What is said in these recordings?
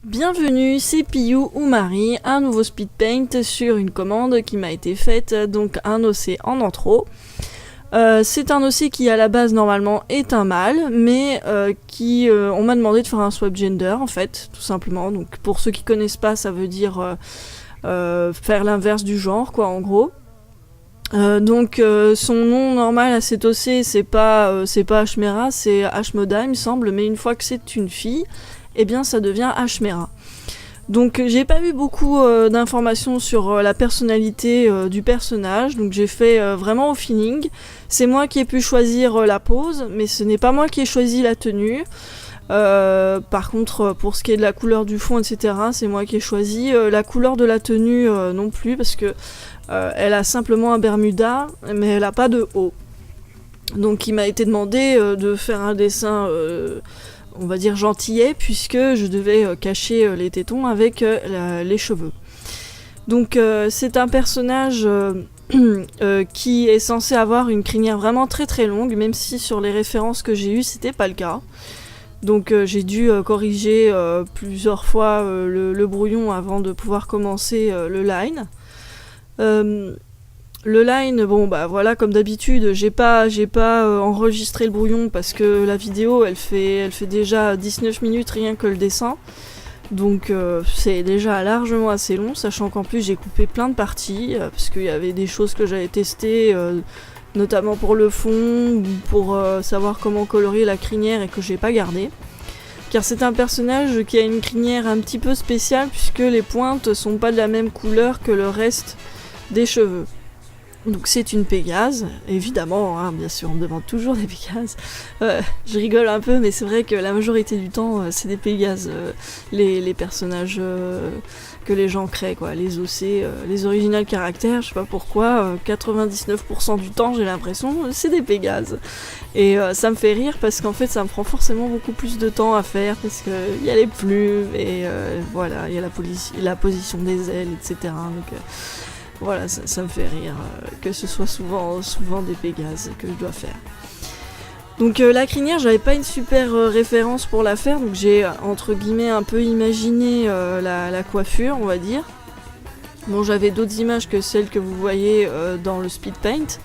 Bienvenue, c'est Piyou ou Marie, un nouveau speed paint sur une commande qui m'a été faite, donc un OC en antro. C'est un OC qui à la base normalement est un mâle, mais on m'a demandé de faire un swap gender en fait, tout simplement. Donc pour ceux qui connaissent pas, ça veut dire faire l'inverse du genre quoi en gros. Donc son nom normal à cet OC c'est pas Ashmera, c'est Ashmoda il me semble, mais une fois que c'est une fille, eh bien ça devient Ashmera. Donc j'ai pas eu beaucoup d'informations sur la personnalité du personnage, donc j'ai fait vraiment au feeling. C'est moi qui ai pu choisir la pose, mais ce n'est pas moi qui ai choisi la tenue. Par contre, pour ce qui est de la couleur du fond, etc., c'est moi qui ai choisi. La couleur de la tenue non plus, parce que elle a simplement un Bermuda, mais elle a pas de haut. Donc il m'a été demandé de faire un dessin... on va dire gentillet, puisque je devais cacher les tétons avec les cheveux. Donc c'est un personnage qui est censé avoir une crinière vraiment très très longue, même si sur les références que j'ai eues, c'était pas le cas. Donc j'ai dû corriger plusieurs fois le brouillon avant de pouvoir commencer le line. Le line, bon bah voilà, comme d'habitude, j'ai pas enregistré le brouillon parce que la vidéo elle fait déjà 19 minutes rien que le dessin. Donc c'est déjà largement assez long, sachant qu'en plus j'ai coupé plein de parties parce qu'il y avait des choses que j'avais testées, notamment pour le fond, ou pour savoir comment colorier la crinière et que j'ai pas gardé. Car c'est un personnage qui a une crinière un petit peu spéciale puisque les pointes sont pas de la même couleur que le reste des cheveux. Donc c'est une Pégase, évidemment, hein, bien sûr on me demande toujours des Pégases. Je rigole un peu, mais c'est vrai que la majorité du temps c'est des Pégases, les personnages que les gens créent, quoi, les OC, les original caractères, je sais pas pourquoi, 99% du temps j'ai l'impression c'est des Pégases. Et ça me fait rire parce qu'en fait ça me prend forcément beaucoup plus de temps à faire parce qu'il y a les plumes et voilà, il y a la position des ailes, etc. Donc voilà, ça me fait rire que ce soit souvent des Pégases que je dois faire. Donc la crinière, j'avais pas une super référence pour la faire, donc j'ai entre guillemets un peu imaginé la coiffure, on va dire. Bon, j'avais d'autres images que celles que vous voyez dans le speed paint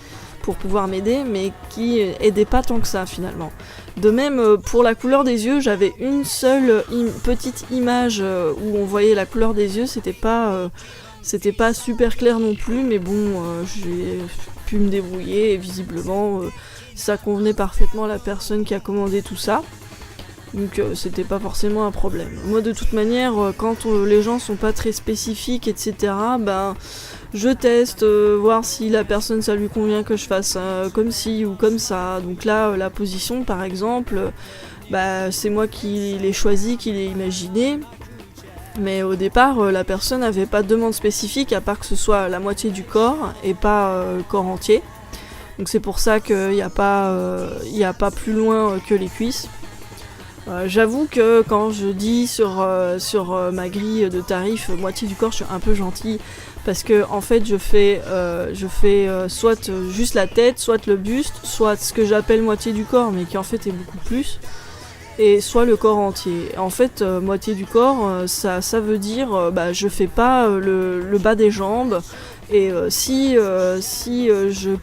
pour pouvoir m'aider, mais qui aidaient pas tant que ça finalement. De même, pour la couleur des yeux, j'avais une seule petite image où on voyait la couleur des yeux, c'était pas super clair non plus, mais bon, j'ai pu me débrouiller et visiblement ça convenait parfaitement à la personne qui a commandé tout ça. Donc c'était pas forcément un problème. Moi de toute manière, quand les gens sont pas très spécifiques, etc., ben je teste, voir si la personne ça lui convient que je fasse comme ci ou comme ça. Donc là, la position par exemple, bah, c'est moi qui l'ai choisi, qui l'ai imaginé. Mais au départ, la personne n'avait pas de demande spécifique à part que ce soit la moitié du corps et pas le corps entier. Donc c'est pour ça qu'il n'y a pas plus loin que les cuisses. J'avoue que quand je dis sur ma grille de tarifs moitié du corps, je suis un peu gentille parce que en fait je fais soit juste la tête, soit le buste, soit ce que j'appelle moitié du corps, mais qui en fait est beaucoup plus. Et soit le corps entier. En fait, moitié du corps, ça veut dire je fais pas le bas des jambes. Et si je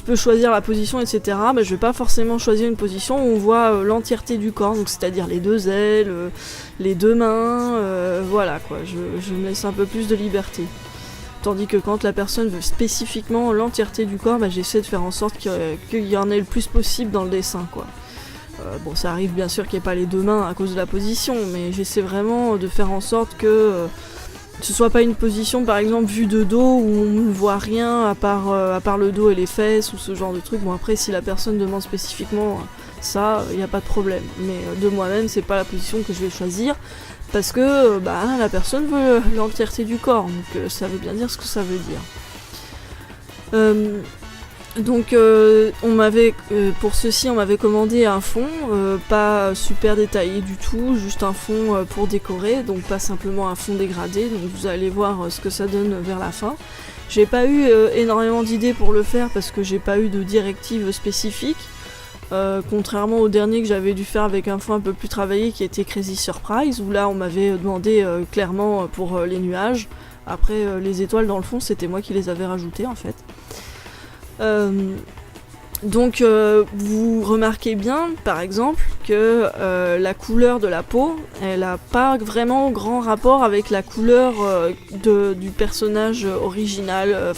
peux choisir la position, etc., je vais pas forcément choisir une position où on voit l'entièreté du corps, donc c'est-à-dire les deux ailes, les deux mains, voilà quoi. Je me laisse un peu plus de liberté. Tandis que quand la personne veut spécifiquement l'entièreté du corps, j'essaie de faire en sorte qu'il y en ait le plus possible dans le dessin, quoi. Bon, ça arrive bien sûr qu'il n'y ait pas les deux mains à cause de la position, mais j'essaie vraiment de faire en sorte que ce soit pas une position par exemple vue de dos où on ne voit rien à part le dos et les fesses ou ce genre de truc. Bon, après si la personne demande spécifiquement ça, il n'y a pas de problème, mais de moi-même c'est pas la position que je vais choisir parce que la personne veut l'entièreté du corps, donc ça veut bien dire ce que ça veut dire. Donc pour ceci on m'avait commandé un fond, pas super détaillé du tout, juste un fond pour décorer, donc pas simplement un fond dégradé, donc vous allez voir ce que ça donne vers la fin. J'ai pas eu énormément d'idées pour le faire parce que j'ai pas eu de directive spécifique, contrairement au dernier que j'avais dû faire avec un fond un peu plus travaillé qui était Crazy Surprise, où là on m'avait demandé clairement pour les nuages. Après les étoiles dans le fond c'était moi qui les avais rajoutées en fait. Donc vous remarquez bien par exemple que la couleur de la peau elle a pas vraiment grand rapport avec la couleur du personnage original,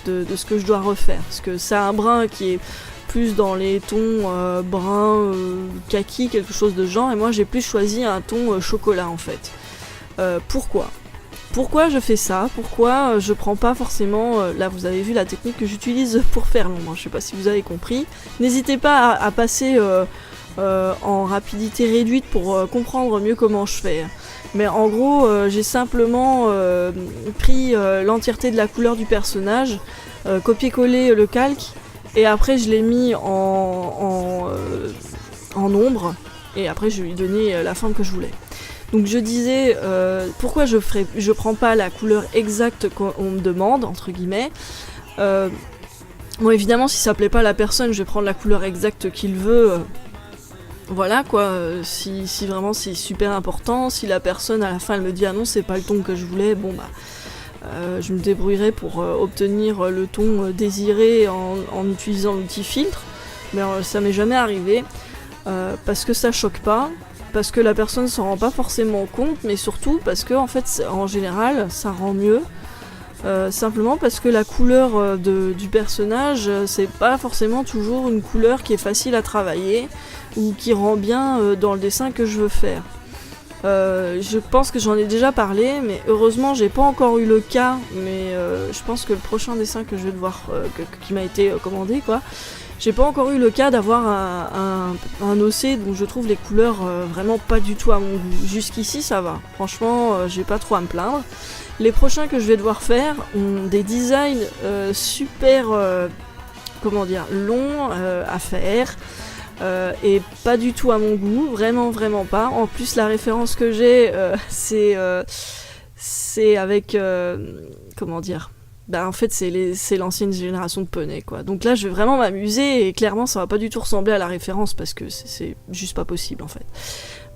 de ce que je dois refaire, parce que c'est un brun qui est plus dans les tons brun kaki, quelque chose de genre, et moi j'ai plus choisi un ton chocolat en fait. Pourquoi je fais ça? Pourquoi je prends pas forcément... là, vous avez vu la technique que j'utilise pour faire l'ombre. Je sais pas si vous avez compris. N'hésitez pas à passer en rapidité réduite pour comprendre mieux comment je fais. Mais en gros, j'ai simplement pris l'entièreté de la couleur du personnage, copié-collé le calque, et après je l'ai mis en ombre, et après je lui ai donné la forme que je voulais. Donc je disais, pourquoi je prends pas la couleur exacte qu'on me demande, entre guillemets. Bon évidemment si ça plaît pas à la personne, je vais prendre la couleur exacte qu'il veut. Voilà quoi, si vraiment c'est super important, si la personne à la fin elle me dit ah non c'est pas le ton que je voulais, bon bah je me débrouillerai pour obtenir le ton désiré en utilisant l'outil filtre. Mais ça m'est jamais arrivé, parce que ça choque pas. Parce que la personne s'en rend pas forcément compte, mais surtout parce que en fait, en général, ça rend mieux. Simplement parce que la couleur du personnage, c'est pas forcément toujours une couleur qui est facile à travailler ou qui rend bien dans le dessin que je veux faire. Je pense que j'en ai déjà parlé, mais heureusement j'ai pas encore eu le cas, mais je pense que le prochain dessin que je vais devoir, qui m'a été commandé quoi, j'ai pas encore eu le cas d'avoir un OC dont je trouve les couleurs vraiment pas du tout à mon goût. Jusqu'ici ça va, franchement j'ai pas trop à me plaindre. Les prochains que je vais devoir faire ont des designs super longs à faire. Et pas du tout à mon goût, vraiment pas. En plus la référence que j'ai c'est avec en fait c'est l'ancienne génération de poney quoi. Donc là je vais vraiment m'amuser et clairement ça va pas du tout ressembler à la référence parce que c'est juste pas possible en fait.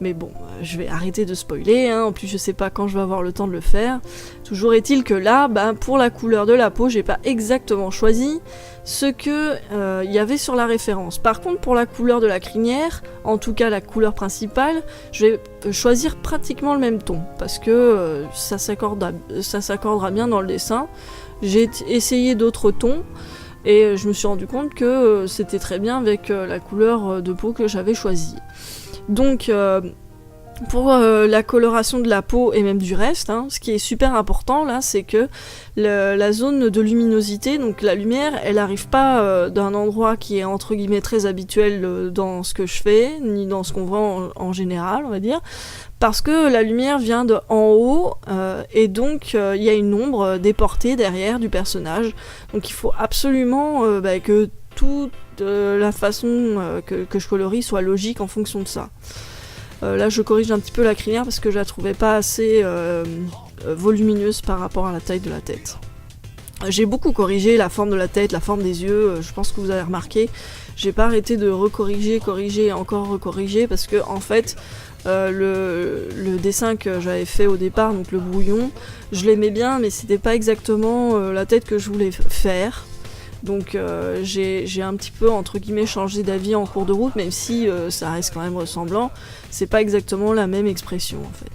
Mais bon, je vais arrêter de spoiler, hein. En plus je sais pas quand je vais avoir le temps de le faire. Toujours est-il que là, pour la couleur de la peau, j'ai pas exactement choisi ce que y avait sur la référence. Par contre, pour la couleur de la crinière, en tout cas la couleur principale, je vais choisir pratiquement le même ton, parce que ça s'accordera bien dans le dessin. J'ai essayé d'autres tons, et je me suis rendu compte que c'était très bien avec la couleur de peau que j'avais choisie. Donc pour la coloration de la peau et même du reste, hein, ce qui est super important là, c'est que la zone de luminosité, donc la lumière, elle arrive pas d'un endroit qui est entre guillemets très habituel dans ce que je fais, ni dans ce qu'on voit en général, on va dire, parce que la lumière vient de en haut et donc il y a une ombre déportée derrière du personnage. Donc il faut absolument que toute la façon que je colorie soit logique en fonction de ça. Là je corrige un petit peu la crinière parce que je la trouvais pas assez volumineuse par rapport à la taille de la tête. J'ai beaucoup corrigé la forme de la tête, la forme des yeux, je pense que vous avez remarqué. J'ai pas arrêté de corriger et encore recorriger parce que en fait le dessin que j'avais fait au départ, donc le brouillon, je l'aimais bien mais c'était pas exactement la tête que je voulais faire. Donc j'ai un petit peu entre guillemets changé d'avis en cours de route, même si ça reste quand même ressemblant, c'est pas exactement la même expression en fait.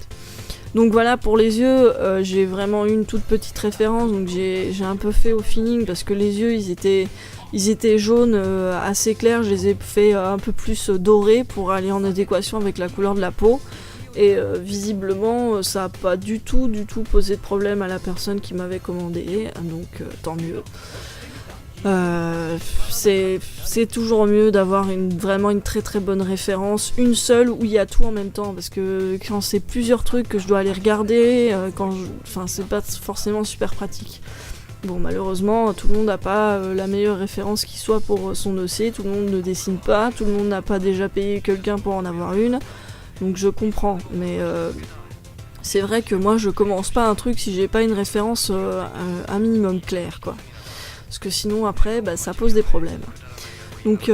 Donc voilà, pour les yeux, j'ai vraiment eu une toute petite référence, donc j'ai un peu fait au feeling parce que les yeux ils étaient jaunes assez clairs, je les ai fait un peu plus dorés pour aller en adéquation avec la couleur de la peau. Et visiblement ça n'a pas du tout posé de problème à la personne qui m'avait commandé, donc tant mieux. C'est toujours mieux d'avoir vraiment une très très bonne référence, une seule où il y a tout en même temps, parce que quand c'est plusieurs trucs que je dois aller regarder, c'est pas forcément super pratique. Bon, malheureusement, tout le monde n'a pas la meilleure référence qui soit pour son OC, tout le monde ne dessine pas, tout le monde n'a pas déjà payé quelqu'un pour en avoir une, donc je comprends, mais c'est vrai que moi je commence pas un truc si j'ai pas une référence un minimum claire, quoi. Parce que sinon après ça pose des problèmes. Donc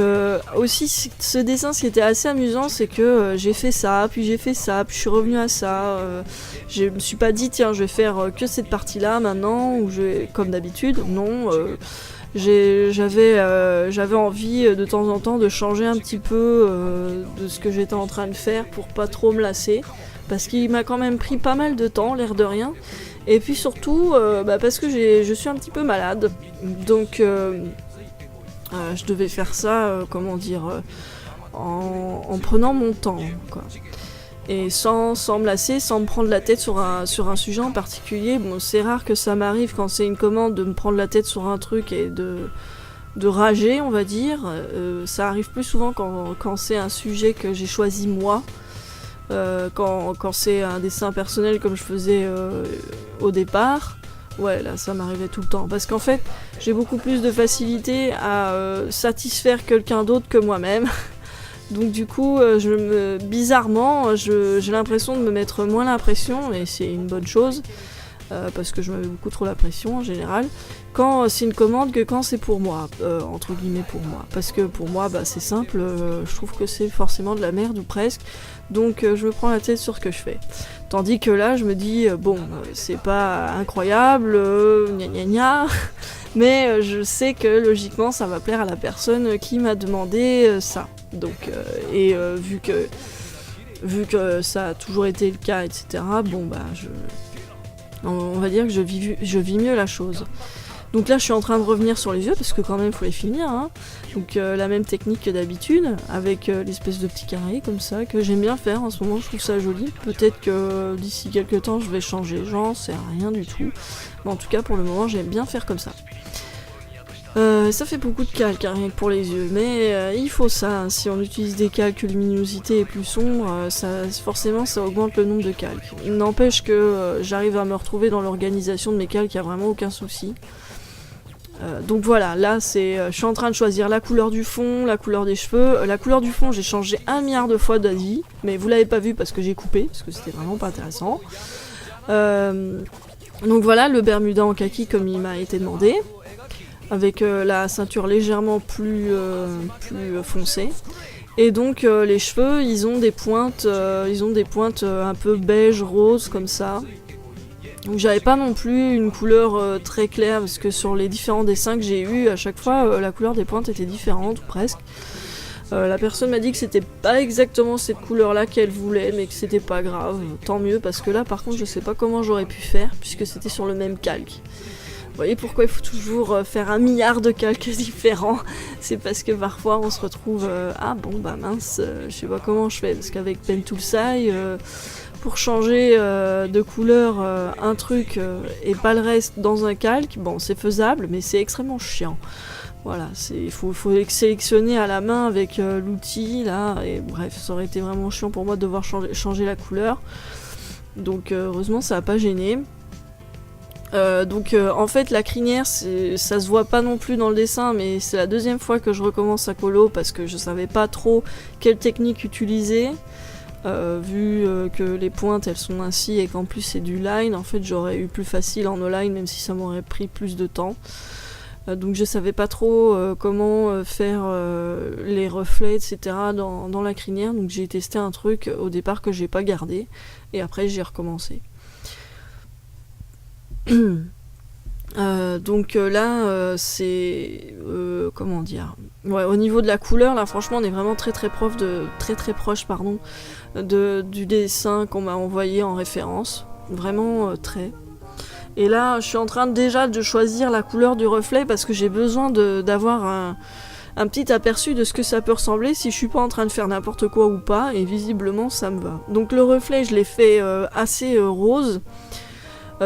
aussi ce dessin, ce qui était assez amusant, c'est que j'ai fait ça, puis j'ai fait ça, puis je suis revenue à ça. Je me suis pas dit tiens je vais faire que cette partie-là maintenant, ou comme d'habitude, non. J'avais envie de temps en temps de changer un petit peu de ce que j'étais en train de faire pour pas trop me lasser, parce qu'il m'a quand même pris pas mal de temps, l'air de rien. Et puis surtout parce que je suis un petit peu malade, donc je devais faire ça, en prenant mon temps, quoi. Et sans me lasser, sans me prendre la tête sur un sujet en particulier. Bon, c'est rare que ça m'arrive quand c'est une commande de me prendre la tête sur un truc et de rager, on va dire. Ça arrive plus souvent quand c'est un sujet que j'ai choisi moi. Quand c'est un dessin personnel comme je faisais au départ. Ouais, là, ça m'arrivait tout le temps. Parce qu'en fait, j'ai beaucoup plus de facilité à satisfaire quelqu'un d'autre que moi-même. Donc du coup, bizarrement, j'ai l'impression de me mettre moins la pression, et c'est une bonne chose, parce que je me mets beaucoup trop la pression en général, quand c'est une commande que quand c'est pour moi, entre guillemets pour moi. Parce que pour moi, c'est simple, je trouve que c'est forcément de la merde ou presque, donc je me prends la tête sur ce que je fais. Tandis que là, je me dis, c'est pas incroyable, gna gna gna, mais je sais que logiquement, ça va plaire à la personne qui m'a demandé ça. Donc, vu que ça a toujours été le cas, etc., on va dire que je vis mieux la chose. Donc là, je suis en train de revenir sur les yeux, parce que quand même, il faut les finir, hein. Donc la même technique que d'habitude, avec l'espèce de petit carré comme ça, que j'aime bien faire en ce moment, je trouve ça joli. Peut-être que d'ici quelques temps, je vais changer, j'en sais rien du tout. Mais en tout cas, pour le moment, j'aime bien faire comme ça. Ça fait beaucoup de calque, hein, rien que pour les yeux, mais il faut ça, hein. Si on utilise des calques, luminosité est plus sombre, forcément ça augmente le nombre de calques. Il n'empêche que j'arrive à me retrouver dans l'organisation de mes calques, il n'y a vraiment aucun souci. Donc voilà, là je suis en train de choisir la couleur du fond, la couleur des cheveux. La couleur du fond, j'ai changé 1 milliard de fois d'avis, mais vous l'avez pas vu parce que j'ai coupé, parce que c'était vraiment pas intéressant. Donc voilà, le Bermuda en kaki comme il m'a été demandé, avec la ceinture légèrement plus foncée. Et donc les cheveux, ils ont des pointes un peu beige rose comme ça. Donc j'avais pas non plus une couleur très claire, parce que sur les différents dessins que j'ai eus, à chaque fois la couleur des pointes était différente, ou presque. La personne m'a dit que c'était pas exactement cette couleur là qu'elle voulait, mais que c'était pas grave, tant mieux, parce que là par contre je sais pas comment j'aurais pu faire, puisque c'était sur le même calque. Vous voyez pourquoi il faut toujours faire 1 milliard de calques différents. C'est parce que parfois on se retrouve mince, je sais pas comment je fais, parce qu'avec Pen Toolsai, pour changer de couleur un truc et pas le reste dans un calque, c'est faisable, mais c'est extrêmement chiant. Voilà, il faut sélectionner à la main avec l'outil là, et bref, ça aurait été vraiment chiant pour moi de devoir changer la couleur. Donc heureusement ça n'a pas gêné. En fait la crinière, ça se voit pas non plus dans le dessin, mais c'est la deuxième fois que je recommence à colo parce que je savais pas trop quelle technique utiliser. Vu que les pointes elles sont ainsi et qu'en plus c'est du line, en fait j'aurais eu plus facile en no-line, même si ça m'aurait pris plus de temps. Donc je savais pas trop comment faire les reflets, etc. dans la crinière, donc j'ai testé un truc au départ que j'ai pas gardé, et après j'ai recommencé. C'est comment dire, ouais, au niveau de la couleur là franchement on est vraiment très proche du dessin qu'on m'a envoyé en référence, vraiment très. Et là je suis en train déjà de choisir la couleur du reflet, parce que j'ai besoin d'avoir un petit aperçu de ce que ça peut ressembler, si je suis pas en train de faire n'importe quoi ou pas, et visiblement ça me va. Donc le reflet je l'ai fait assez rose,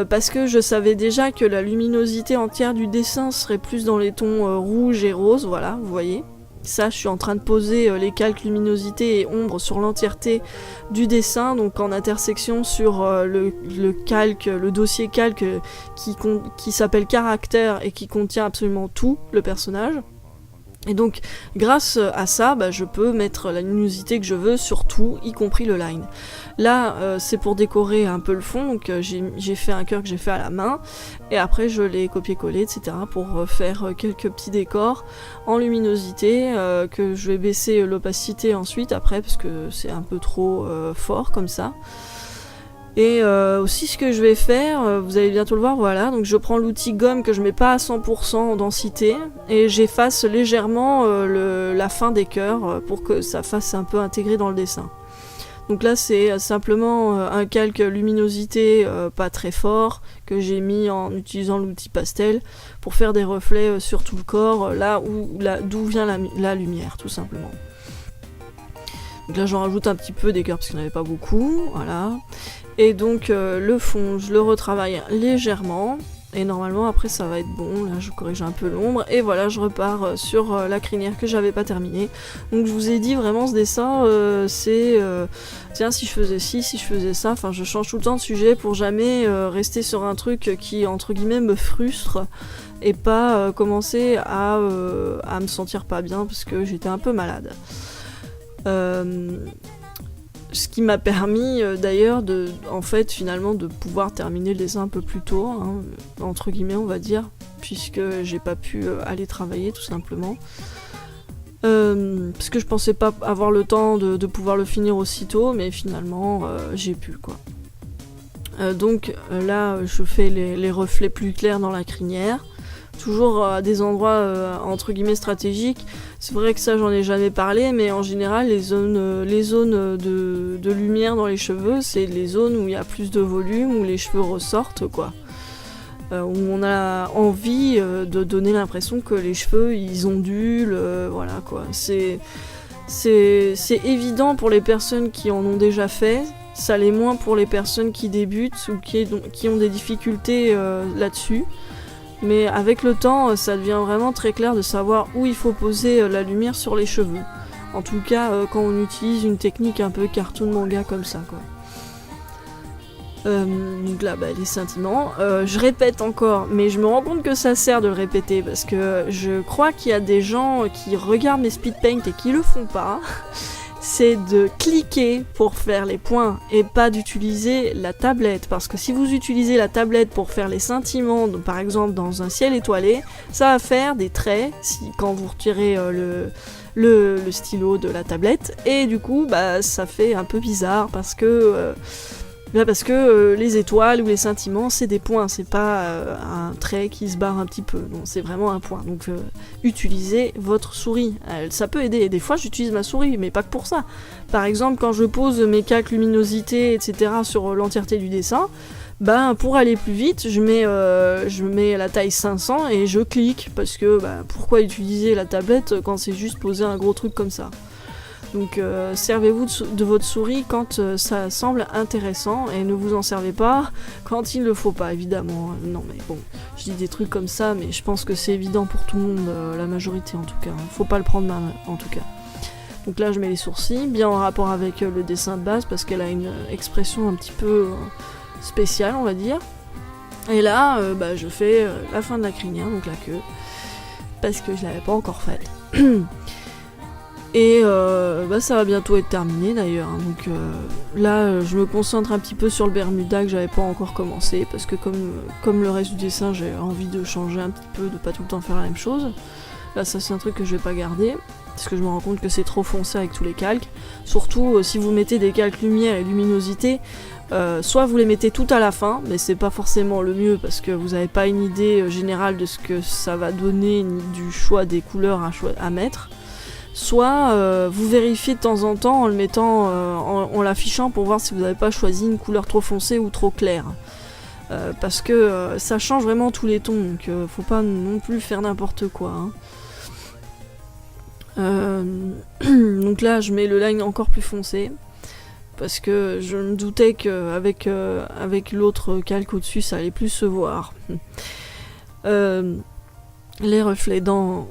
parce que je savais déjà que la luminosité entière du dessin serait plus dans les tons rouge et rose, voilà, vous voyez. Ça, je suis en train de poser les calques luminosité et ombre sur l'entièreté du dessin, donc en intersection sur le calque, le dossier calque qui s'appelle caractère et qui contient absolument tout le personnage. Et donc, grâce à ça, je peux mettre la luminosité que je veux sur tout, y compris le line. Là, c'est pour décorer un peu le fond, donc j'ai fait un cœur que j'ai fait à la main, et après je l'ai copié-collé, etc. pour faire quelques petits décors en luminosité, que je vais baisser l'opacité ensuite, après, parce que c'est un peu trop fort comme ça. Et aussi ce que je vais faire, vous allez bientôt le voir, voilà, donc je prends l'outil gomme que je mets pas à 100% en densité et j'efface légèrement la fin des cœurs pour que ça fasse un peu intégrer dans le dessin. Donc là c'est simplement un calque luminosité pas très fort que j'ai mis en utilisant l'outil pastel pour faire des reflets sur tout le corps, d'où vient la lumière tout simplement. Donc là j'en rajoute un petit peu des cœurs parce qu'il n'y en avait pas beaucoup, voilà. Et donc le fond, je le retravaille légèrement, et normalement après ça va être bon, là je corrige un peu l'ombre, et voilà je repars sur la crinière que j'avais pas terminée. Donc je vous ai dit vraiment ce dessin, c'est tiens si je faisais ci, si je faisais ça, enfin je change tout le temps de sujet pour jamais rester sur un truc qui entre guillemets me frustre, et pas commencer à me sentir pas bien parce que j'étais un peu malade. Ce qui m'a permis d'ailleurs finalement de pouvoir terminer le dessin un peu plus tôt, hein, entre guillemets on va dire, puisque j'ai pas pu aller travailler tout simplement. Parce que je pensais pas avoir le temps de pouvoir le finir aussitôt, mais finalement j'ai pu quoi. Donc là je fais les reflets plus clairs dans la crinière, toujours à des endroits entre guillemets stratégiques. C'est vrai que ça j'en ai jamais parlé, mais en général les zones de lumière dans les cheveux, c'est les zones où il y a plus de volume, où les cheveux ressortent quoi. Où on a envie de donner l'impression que les cheveux ils ondulent, voilà quoi. C'est évident pour les personnes qui en ont déjà fait, ça l'est moins pour les personnes qui débutent ou qui ont des difficultés là-dessus. Mais avec le temps, ça devient vraiment très clair de savoir où il faut poser la lumière sur les cheveux. En tout cas, quand on utilise une technique un peu cartoon manga comme ça, quoi. Donc là, les sentiments. Je répète encore, mais je me rends compte que ça sert de le répéter, parce que je crois qu'il y a des gens qui regardent mes speed paint et qui le font pas. C'est de cliquer pour faire les points et pas d'utiliser la tablette, parce que si vous utilisez la tablette pour faire les scintillements, donc par exemple dans un ciel étoilé, ça va faire des traits quand vous retirez le stylo de la tablette, et du coup ça fait un peu bizarre parce que les étoiles ou les scintillements c'est des points, c'est pas un trait qui se barre un petit peu, non, c'est vraiment un point. Donc utilisez votre souris, ça peut aider. Et des fois j'utilise ma souris, mais pas que pour ça. Par exemple quand je pose mes calques luminosité etc sur l'entièreté du dessin, pour aller plus vite je mets la taille 500 et je clique, parce que pourquoi utiliser la tablette quand c'est juste poser un gros truc comme ça. Donc servez-vous de votre souris quand ça semble intéressant, et ne vous en servez pas quand il ne le faut pas, évidemment. Non mais bon, je dis des trucs comme ça, mais je pense que c'est évident pour tout le monde, la majorité en tout cas. Faut pas le prendre mal en tout cas. Donc là je mets les sourcils, bien en rapport avec le dessin de base, parce qu'elle a une expression un petit peu spéciale on va dire. Et là je fais la fin de la crinière, donc la queue, parce que je l'avais pas encore faite. Et ça va bientôt être terminé d'ailleurs, hein. Donc là je me concentre un petit peu sur le Bermuda que j'avais pas encore commencé, parce que comme le reste du dessin j'ai envie de changer un petit peu, de pas tout le temps faire la même chose. Là ça c'est un truc que je vais pas garder, parce que je me rends compte que c'est trop foncé avec tous les calques. Surtout si vous mettez des calques lumière et luminosité, soit vous les mettez tout à la fin, mais c'est pas forcément le mieux parce que vous avez pas une idée générale de ce que ça va donner, ni du choix des couleurs à mettre. Soit vous vérifiez de temps en temps en le mettant, en l'affichant pour voir si vous n'avez pas choisi une couleur trop foncée ou trop claire. Parce que ça change vraiment tous les tons, donc faut pas non plus faire n'importe quoi. Hein. Donc là je mets le line encore plus foncé, parce que je me doutais qu'avec avec l'autre calque au-dessus ça allait plus se voir. Les reflets dans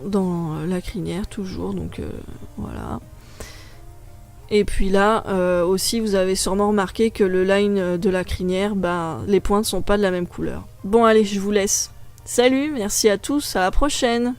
la crinière toujours, donc voilà. Et puis là aussi vous avez sûrement remarqué que le line de la crinière, les points ne sont pas de la même couleur. Bon allez, je vous laisse. Salut, merci à tous, à la prochaine.